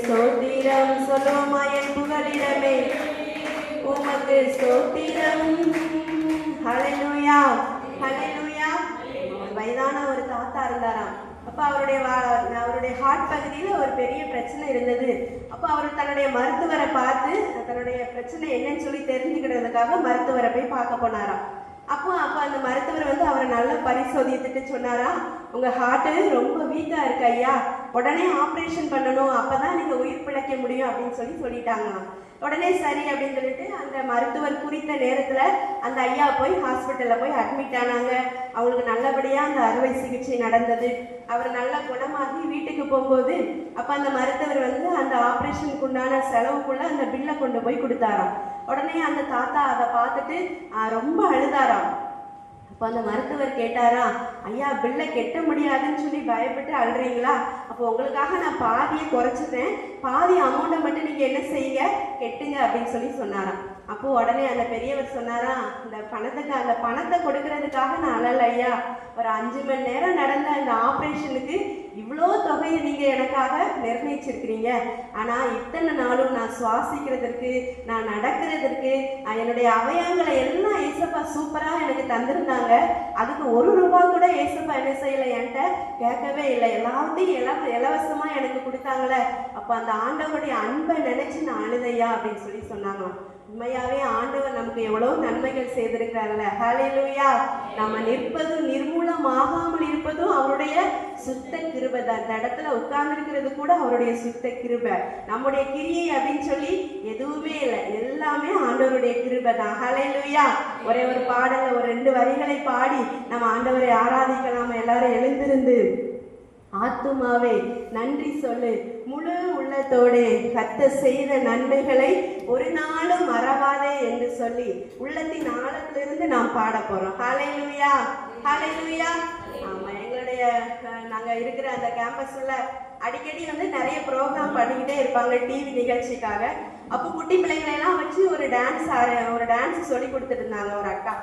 ஸ்தோத்திரம் சொல்லுவோமா என் புகலிடமே உமக்கு ஸ்தோத்திரம். ஹல்லேலூயா ஹல்லேலூயா. வயதான ஒரு தாத்தா இருந்தாராம். அப்போ அவருடைய ஹார்ட் பகுதியில் ஒரு பெரிய பிரச்சனை இருந்தது. அப்போ அவர் தன்னுடைய மருத்துவரை பார்த்து தன்னுடைய பிரச்சனை என்னன்னு சொல்லி தெரிஞ்சுக்கிறதுக்காக மருத்துவரை போய் பார்க்க போனாராம். அப்போ அந்த மருத்துவர் வந்து அவரை நல்லா பரிசோதித்துட்டு சொன்னாரா, உங்கள் ஹார்ட்டு ரொம்ப வீக்காக இருக்கு ஐயா, உடனே ஆப்ரேஷன் பண்ணணும், அப்போ தான் நீங்கள் உயிர் பிழைக்க முடியும் அப்படின்னு சொல்லிட்டாங்களாம். உடனே சரி அப்படின்னு சொல்லிட்டு அந்த மருத்துவர் குறித்த நேரத்தில் அந்த ஐயா போய் ஹாஸ்பிட்டலில் போய் அட்மிட் ஆனாங்க. அவங்களுக்கு நல்லபடியாக அந்த அறுவை சிகிச்சை நடந்தது. அவர் நல்லா குணமாகி வீட்டுக்கு போகும்போது அப்போ அந்த மருத்துவர் வந்து அந்த ஆப்ரேஷனுக்கு உண்டான செலவுக்குள்ளே அந்த பில்லை கொண்டு போய் கொடுத்தாராம். உடனே அந்த தாத்தா அதை பார்த்துட்டு ரொம்ப அழுதாராம். அப்போ அந்த மருத்துவர் கேட்டாரா, ஐயா பில்லை கெட்ட முடியாதுன்னு சொல்லி பயப்பட்டு அழுறீங்களா? அப்போ உங்களுக்காக நான் பாதியை குறைச்சிட்டேன், பாதி அமௌண்ட்டை மட்டும் நீங்கள் என்ன செய்யுங்க, கெட்டுங்க அப்படின்னு சொன்னாராம். அப்போ உடனே அந்த பெரியவர் சொன்னாரா, அந்த பணத்தை கொடுக்கறதுக்காக நான் அழல ஐயா, ஒரு 5 மணி நேரம் நடந்த அந்த ஆப்ரேஷனுக்கு இவ்வளோ தொகையை நீங்கள் எனக்காக நிர்ணயிச்சிருக்கிறீங்க. ஆனால் இத்தனை நாளும் நான் சுவாசிக்கிறதுக்கு, நான் நடக்கிறதுக்கு, என்னுடைய அவயங்களை எல்லாம் ஏசப்பா சூப்பராக எனக்கு தந்திருந்தாங்க. அதுக்கு 1 ரூபா கூட ஏசப்பா என்ன செய்யலை, என்கிட்ட கேட்கவே இல்லை, எல்லாத்தையும் இலவசமாக எனக்கு கொடுத்தாங்களே. அப்போ அந்த ஆண்டவருடைய அன்பை நினைச்சு நான் அழுதையா அப்படின்னு சொன்னாங்களாம். உண்மையாவே ஆண்டவர் நமக்கு எவ்வளவு நன்மைகள் செய்திருக்கிறார்கள. ஹல்லேலூயா. நம்ம நிற்பதும் நிர்மூலமாகாமல் இருப்பதும் அவருடைய சுத்த கிருபை தான். அந்த இடத்துல உட்கார்ந்து இருக்கிறது கூட அவருடைய சுத்த கிருபை. நம்முடைய கிரியை அப்படின்னு சொல்லி எதுவுமே இல்லை, எல்லாமே ஆண்டவருடைய கிருபை தான். ஹல்லேலூயா. ஒரே ஒரு பாடல ஒரு 2 வரிகளை பாடி நம்ம ஆண்டவரை ஆராதிக்கலாம். எல்லாரும் எழுந்திருந்து ஆத்துமாவே நன்றி சொல்லு, முழு உள்ளத்தோடே கர்த்தர் செய்த நன்மைகளை ஒரு நாளும் மறவாதே என்று சொல்லி உள்ளத்தின் ஆழத்திலிருந்து நாம் பாட போறோம். ஹல்லேலூயா ஹல்லேலூயா. ஆமா, நாங்கள் இருக்கிற அந்த கேம்பஸ்ல அடிக்கடி வந்து நிறைய ப்ரோக்ராம் பண்ணிக்கிட்டே இருப்பாங்க டிவி நிகழ்ச்சிக்காக. அப்போ குட்டி பிள்ளைங்களெல்லாம் வச்சு ஒரு டான்ஸ் சொல்லி கொடுத்துட்டு இருந்தாங்க ஒரு அக்கா.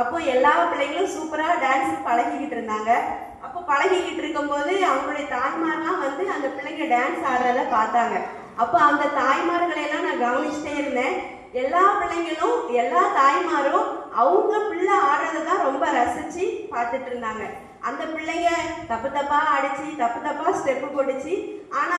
அப்போ எல்லா பிள்ளைங்களும் சூப்பராக டான்ஸ் பழகிக்கிட்டு இருந்தாங்க. அப்போ பழகிக்கிட்டு இருக்கும்போது அவங்களுடைய தாய்மாரெலாம் வந்து அந்த பிள்ளைங்க டான்ஸ் ஆடுறத பார்த்தாங்க. அப்போ அந்த தாய்மார்களெல்லாம் நான் கவனிச்சுட்டே இருந்தேன். எல்லா பிள்ளைங்களும் எல்லா தாய்மாரும் அவங்க பிள்ளை ஆடுறதை தான் ரொம்ப ரசித்து பார்த்துட்டு இருந்தாங்க. அந்த பிள்ளைங்க தப்பு தப்பாக அடித்து தப்பு தப்பாக ஸ்டெப்பு போட்டுச்சு. ஆனால்